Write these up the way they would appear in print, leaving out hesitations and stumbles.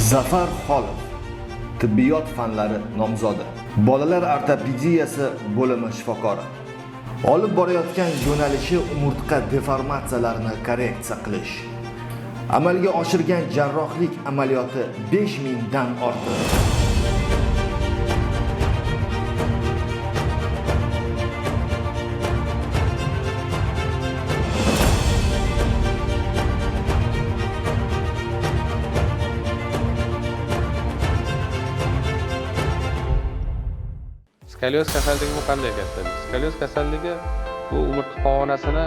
Zafar Xolov, tibbiyot fanlari nomzodi, bolalar ortopediyasi bo'limi shifokori. Olib borayotgan yo'nalishi umurtqa deformatsiyalarini korreksiya qilish. Amalga oshirgan jarrohlik amaliyoti 5000 dan ortiq. Skolioz kasalligi bu qanday kasallik? Skolioz kasalligi bu umurtqa pog'onasini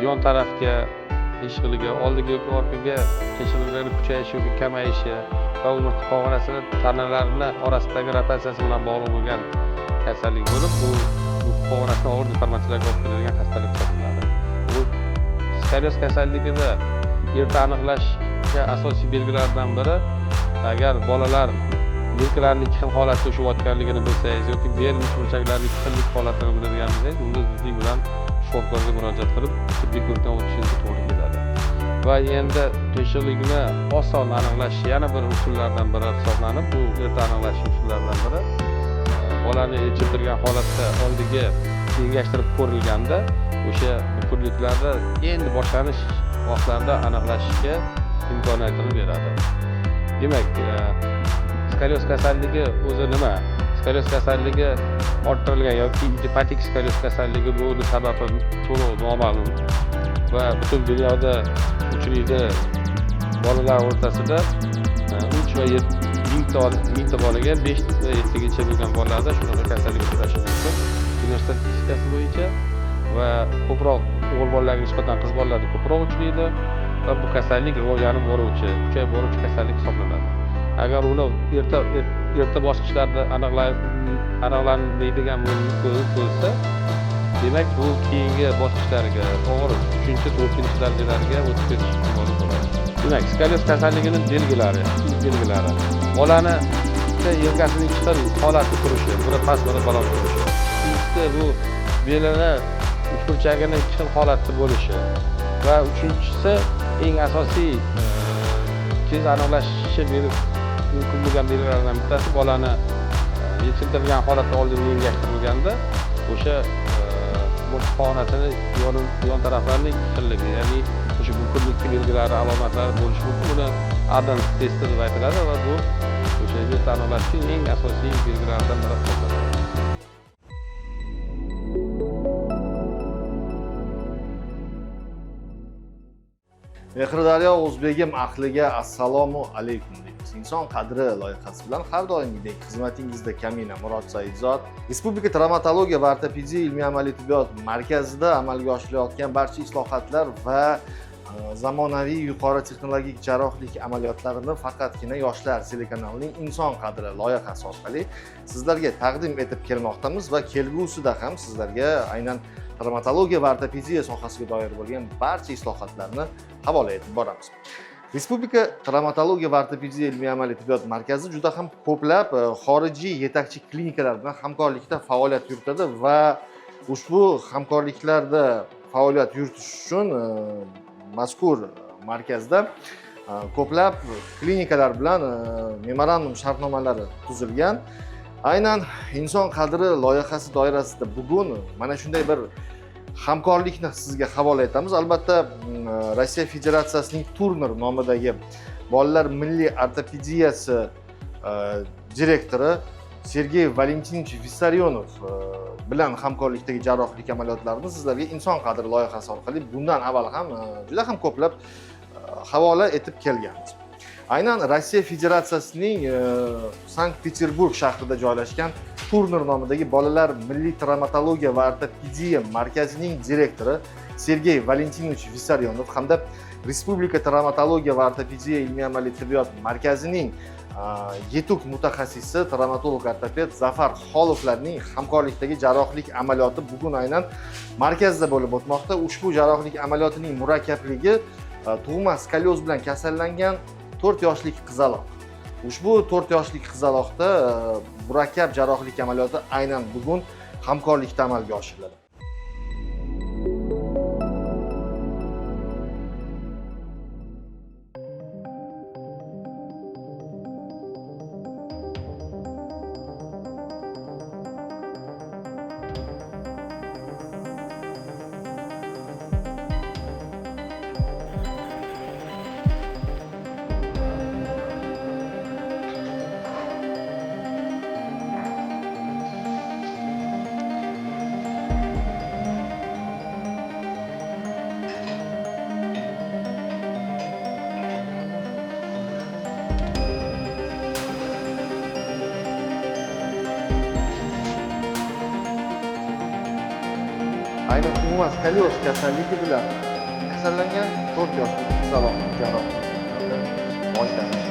yon tarafga, eshig'iga, oldiga yoki orqaga eshig'larning kuchayishi yoki kamayishi va umurtqa pog'onasini tanalarini orasidagi rotatsiyasi bilan bog'liq bo'lgan kasallik bo'lib, bu pog'onasini og'ir deformatsiyalarga olib keladigan kasallik hisoblanadi. Bu skolioz kasalligini erta aniqlashga asosiy belgilardan biri, agar bolalar yelkalarni ikki xil holatda ushlayotganligini bilsangiz yoki bel burchaklarining ikki xillik holatini biladigan bo'lsangiz, unda zudlik bilan shifokorga murojaat qilib tibbiy ko'rikdan o'tishingiz to'g'ri keladi. Va endi qiyshiqlikni oson aniqlash yana bir usullardan biri hisoblanib, bu erta aniqlash usullaridan biri bolani echiltirgan holatda oldiga engashtirib ko'rilganda o'sha bukurliklarni endi boshlanish vaqtlarida aniqlashga imkoniyatini beradi. Demak, skolioz kasalligi o'zi nima? Skolioz kasalligi orttirilgan yoki idiopatik skolioz kasalligi buni sababi to'liq noma'lum va butun dunyoda uchraydi. Bolalar o'rtasida 3 va 1000 ta bolaga 5 va 7 gacha bo'lgan bolalarda shunaqa kasallik uchrashi mumkin. Dunyo statistikasi bo'yicha va ko'proq o'g'il bolalarga nisbatan qiz bolalarda ko'proq uchraydi va bu kasallik rivojlanib boruvchi, kuchayib boruvchi kasallik hisoblanadi. Agar uni erta bosqichlarda aniqlanmaydigan bo'lsa, demak bu keyingi bosqichlarga, to'g'ri 3-4 darajalarga o'tib ketish ehtimoli bo'ladi. Demak, skolioz kasalligining belgilari. Bolani yelkasining ikki xil holatda turishi, biri past, biri baland turishi. Ikkinchisi bu belini uchburchagini ikki xil holatda bo'lishi va uchinchisi eng asosiy tez aniqlashi mumkin bo'lgan belgilardan bittasi bolani yechiltirgan holatda oldinga engashtirilganda o'sha pog'onasini yon taraflarining ikki xilligi, ya'ni o'sha bukurlikning belgilari, alomatlari bo'lishi mumkin. Buni Adams testi deb aytiladi va bu o'sha erta aniqlashning eng asosiy belgilaridan biri hisoblanadi. Mehrdaryo o'zbegim ahliga assalomu alaykum deymiz. Inson qadri loyihasi bilan har doimgidek xizmatingizda Kamina Murod Saidzood, Respublika Travmatologiya va ortopediya ilmiy-amaliy tibbiyot markazida amalga oshirilayotgan barcha islohotlar va zamonaviy yuqori texnologik jarrohlik amaliyotlarini faqatgina yoshlar telekanalining Inson qadri loyihasi orqali sizlarga taqdim etib kelmoqdamiz va kelgusida ham sizlarga aynan travmatologiya va ortopediya sohasiga doir bo'lgan barcha islohotlarni havola etib boramiz. Respublika Travmatologiya va ortopediya ilmiy-amaliy tibbiyot markazi juda ham ko'plab xorijiy yetakchi klinikalar bilan hamkorlikda faoliyat yuritadi va ushbu hamkorliklarda faoliyat yuritish uchun mazkur markazda ko'plab klinikalar bilan memorandum shartnomalari tuzilgan. Aynan Inson qadri loyihasi doirasida bugun mana shunday bir hamkorlikni sizga havola etamiz. Albatta, Rossiya Federatsiyasining Turner nomidagi bolalar milliy ortopediyasi direktori Sergey Valentinich Vissarionov bilan hamkorlikdagi jarrohlik amaliyotlarini sizlarga Inson qadri loyihasi orqali bundan avval ham juda ham ko'plab havola etib kelganmiz. Aynan Rossiya Federatsiyasining Sankt-Peterburg shahrida joylashgan Turner nomidagi bolalar milliy travmatologiya va ortopediya markazining direktori Sergey Valentinich Vissarionov hamda Respublika Travmatologiya va ortopediya ilmiy-amaliy tibbiyot markazining yetuk mutaxassisi travmatolog ortoped Zafar Xolovlarning hamkorlikdagi jarrohlik amaliyoti bugun aynan markazda bo'lib o'tmoqda. Ushbu jarrohlik amaliyotining murakkabligi tug'ma skolioz bilan kasallangan 4 yoshlik qizaloq. Ushbu 4 yoshlik qizaloqda murakkab jarrohlik amaliyoti aynan bugun hamkorlikda amalga oshiriladi. umuman skolyoz kasalligi bilan kasallangan 4 yoshli qizaloq jarroh boshlanish.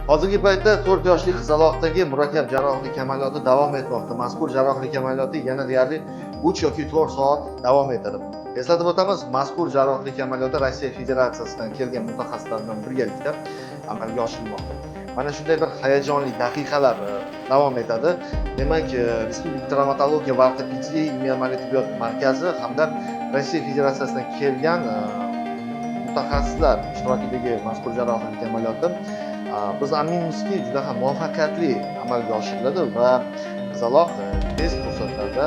Hozirgi paytda 4 yoshli qizaloqdagi murakkab jarrohlik amaliyoti davom etmoqda. Mazkur jarrohlik amaliyoti yana deyarli 3 yoki 4 soat davom etadi. Eslatib o'tamiz, mazkur jarrohlik amaliyoti Rossiya Federatsiyasidan kelgan mutaxassislar bilan birgalikda amalga oshirilmoqda. Mana shunday bir hayajonli daqiqalar davom etadi. Demak, Respublika travmatologiya va ortopediya ilmiy amaliy tibbiyot markazi hamda Rossiya Federatsiyasidan kelgan mutaxassislar ishtirokidagi mazkur jarrohlik amaliyoti biz aminmizki juda ham muvaffaqiyatli amalga oshiriladi va qizaloq tez fursatlarda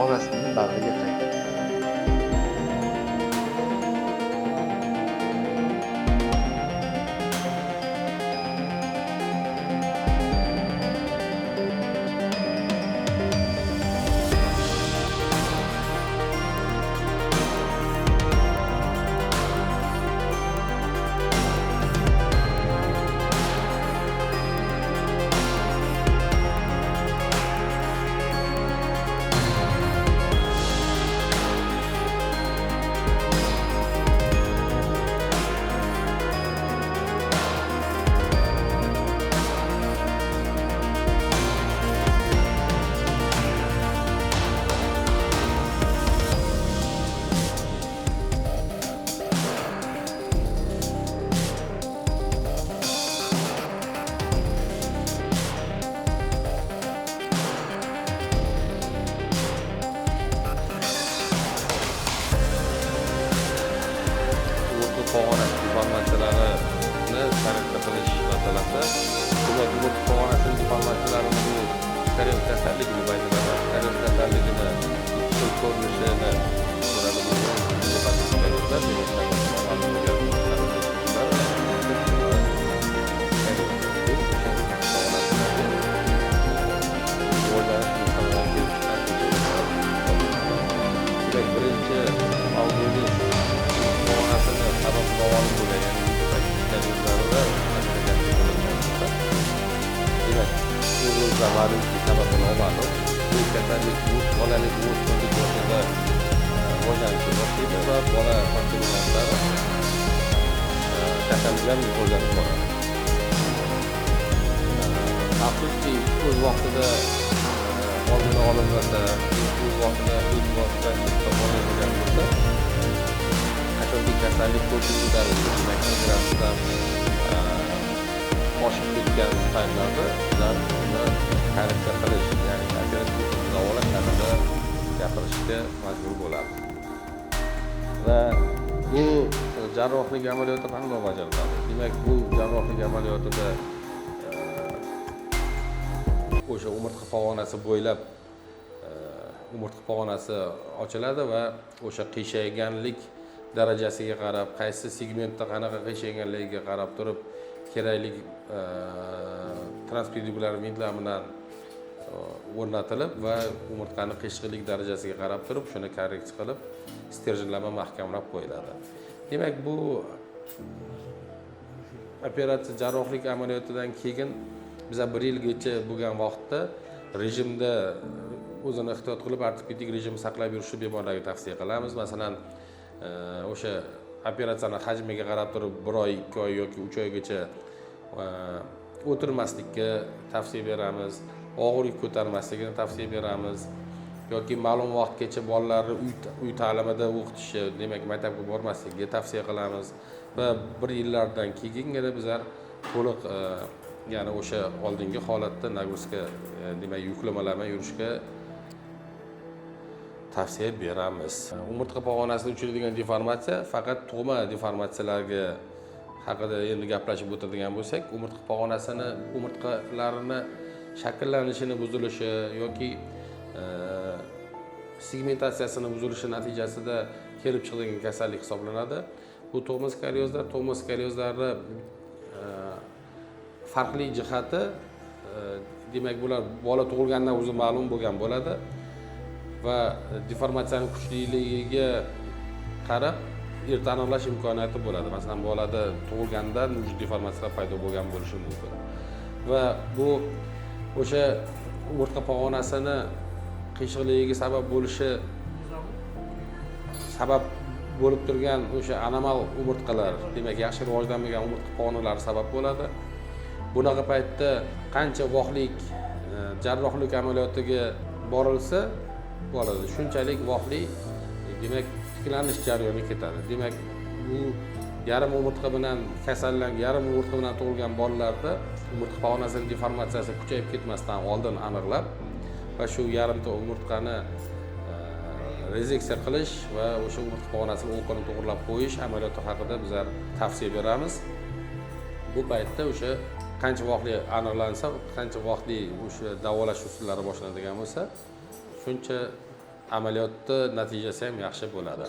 onasining bag'riga qaytadi. bo'lsa, demak umurtqa pog'onasining deformatsiyalarini bu skoliyoz kasalligini aytiladi. Skoliyoz kasalligini ikki xil ko'rinishini ko'radi. Skoliozlar birinchi avvalgi pog'onasini sabab bo'lgan bo'lgan demak, o'zimizda ma'lumki sababi noma'lum. Bu kasallik bolalik o'smirlik yoshida rivojlanishga boshlaydi va bola bo'lgan sari kasalliklar rivojlanib boradi. Afsuski, o'z vaqtida oldini olinmasa, o'z vaqtida o'z vaqtidan chiqib bo'lsa, qachonki kasallik ko'pincha darajada demak operatsiyadan oshib ketgan paytlarda ular uni korreksiya qilish, ya'ni operativ davolash haqida gapirishga majbur bo'ladi. Va bu jarrohlik amaliyoti qanday bajariladi? Demak, bu jarrohlik amaliyotida o'sha umurtqa pog'onasi bo'ylab umurtqa pog'onasi ochiladi va o'sha qiyshayganlik darajasiga qarab, qaysi segmentda qanaqa qiyshayganligiga qarab turib kerakli transpedikulyar vintlar bilan o'rnatilib va umurtqani qiyshiqlik darajasiga qarab turib shuni korreksiya qilib stерженlama mahkamlab qo'yiladi. Demak, bu operatsiya jarrohlik amaliyotidan keyin biza 1 yilgacha bo'lgan vaqtda rejimda o'zini ehtiyot qilib ortopedik rejim saqlab yurishni bemorlarga tavsiya qilamiz. Masalan, o'sha operatsiyani hajmiga qarab turib 1 oy, 2 oy yoki 3 oygacha o'tirmaslikka tavsiya beramiz. Og'ir yuk ko'tarmasligini tavsiya beramiz. Yoki ma'lum vaqtgacha bolalarni uy ta'limida o'qitishi, demak maktabga bormasligiga tavsiya qilamiz va 1 yillardan keyingina bizlar to'liq ya'ni o'sha oldingi holatda nagruska demak yuklamalarga yurishga tavsiya beramiz. Umurtqa pog'onasida uchraydigan deformatsiya faqat tug'ma deformatsiyalarga haqida endi gaplashib o'tiradigan bo'lsak, umurtqa pog'onasini umurtqalarini shakllanishini buzilishi yoki segmentatsiyasini buzilishi natijasida kelib chiqadigan kasallik hisoblanadi. Bu tug'ma skoliozlarni farqli jihati demak bular bola tug'ilgandan o'zi ma'lum bo'lgan bo'ladi va deformatsiyaning kuchliligiga qarab erta aniqlash imkoniyati bo'ladi. Masalan, bolada tug'ilgandan vujud deformatsiyalar paydo bo'lgan bo'lishi mumkin. Va bu o'sha umurtqa pog'onasini qiyshiqligiga sabab bo'lib turgan o'sha anomal umurtqalar, demak yaxshi rivojlanmagan umurtqa pog'onalari sabab bo'ladi. Bunaqa paytda qancha voqlik jarrohlik amaliyotiga borilsa bo'ladi, shunchalik voqli demak tiklanish jarayoniga ketadi. Demak, bu yarim umurtqa bilan kasallangan, yarim umurtqa bilan tug'ilgan bolalarda umurtqa pog'onasining deformatsiyasi kuchayib ketmasdan oldin aniqlab va shu yarimta umurtqani rezeksiya qilish va o'sha umurtqa pog'onasining o'qini to'g'rilab qo'yish amaliyoti haqida bizlar tavsiya beramiz. Bu paytda o'sha qancha vaqtli aniqlansa, qancha vaqtli o'sha davolash usullari boshlanadigan bo'lsa, shuncha amaliyotda natijasi ham yaxshi bo'ladi.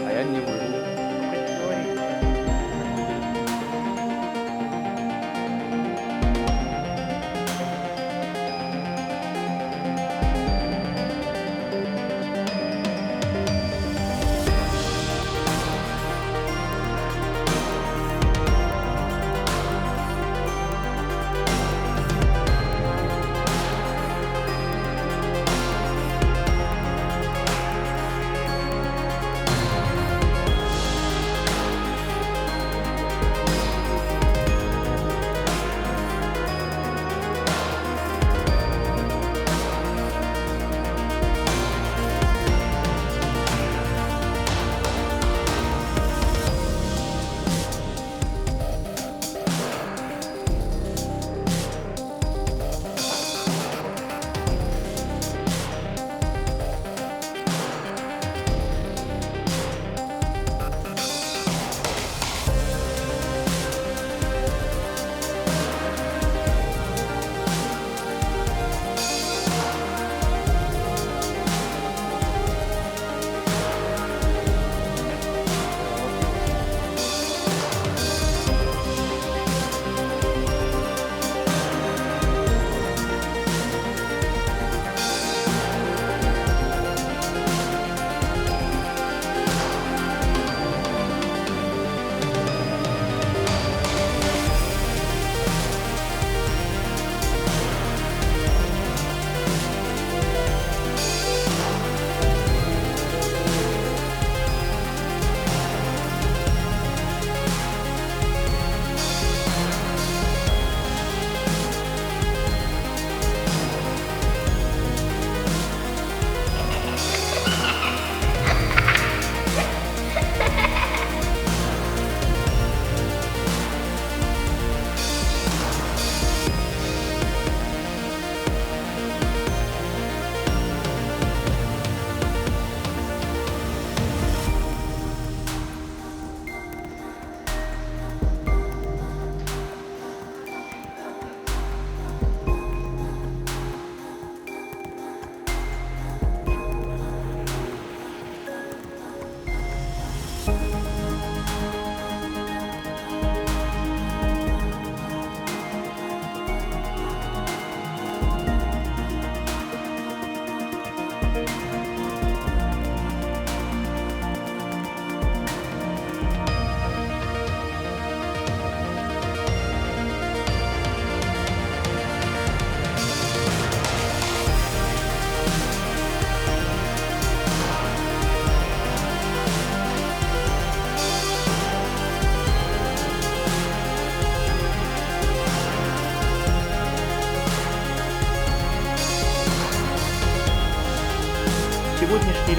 А я не выжил.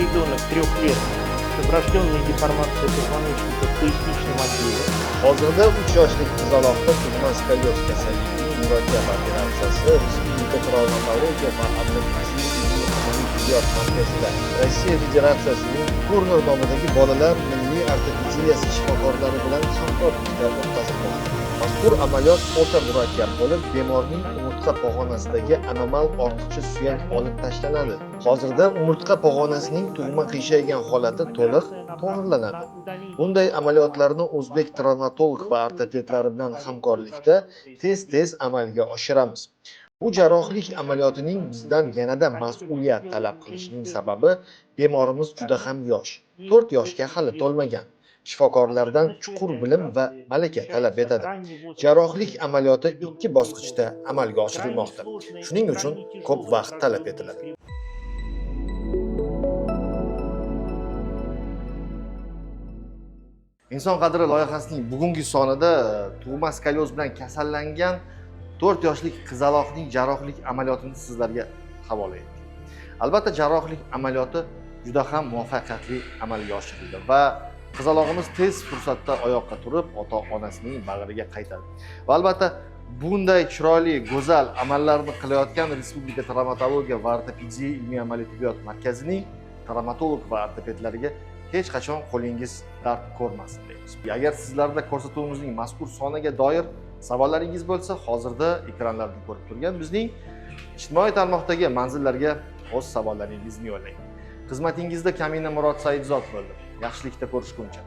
ребенок 3 лет с врожденной деформацией позвоночника в поясничном отделе. Hozirda 3 yoshlik qizaloqda tug'ma skolyoz kasalligining murakkab operatsiyasi Respublika travmatologiya va ortopediya tibbiyot markazida Rossiya Federatsiyasining Turner nomidagi bolalar milliy ortopediyasi shifokorlari bilan hamkorlikda o'tkazilmoqda. Mazkur amaliyot o'ta murakkab bo'lib, bemorning umurtqa pog'onasidagi anomal ortiqcha suyak olib tashlanadi. Hozirda umurtqa pog'onasining tug'ma qiyshaygan holati to'liq to'g'rilanadi. Bunday amaliyotlarni o'zbek travmatolog va ortopedlari bilan hamkorlikda tez amalga oshiramiz. Bu jarrohlik amaliyotining bizdan yanada mas'uliyat talab qilishining sababi bemorimiz juda ham yosh, 4 yoshga hali to'lmagan. Shifokorlardan chuqur bilim va malaka talab etadi. Jarrohlik amaliyoti 2 bosqichda amalga oshirilmoqda. Shuning uchun ko'p vaqt talab etiladi. Inson qadri loyihasining bugungi sonida tug'ma skolyoz bilan kasallangan 4 yoshlik qizaloqning jarrohlik amaliyotini sizlarga havola etdik. Albatta jarrohlik amaliyoti juda ham muvaffaqiyatli amalga oshirildi va qizaloqimiz tez fursatda oyoqqa turib, ota-onasining bag'riga qaytadi. Va albatta bunday chiroyli, go'zal amallarni qilayotgan Respublika travmatologiya va ortopediya ilmiy amaliy tibbiyot markazining travmatolog va ortopedlariga hech qachon qo'lingiz dard ko'rmasin deymiz. Agar sizlarda ko'rsatuvimizning mazkur soniga doir savollaringiz bo'lsa, hozirda ekranlarda ko'rib turgan bizning ijtimoiy tarmoqdagi manzillarga o'z savollaringizni yo'llang. Xizmatingizda Kamina Murod Saidzod bo'ldi. Yaxshilikda ko'rishguncha.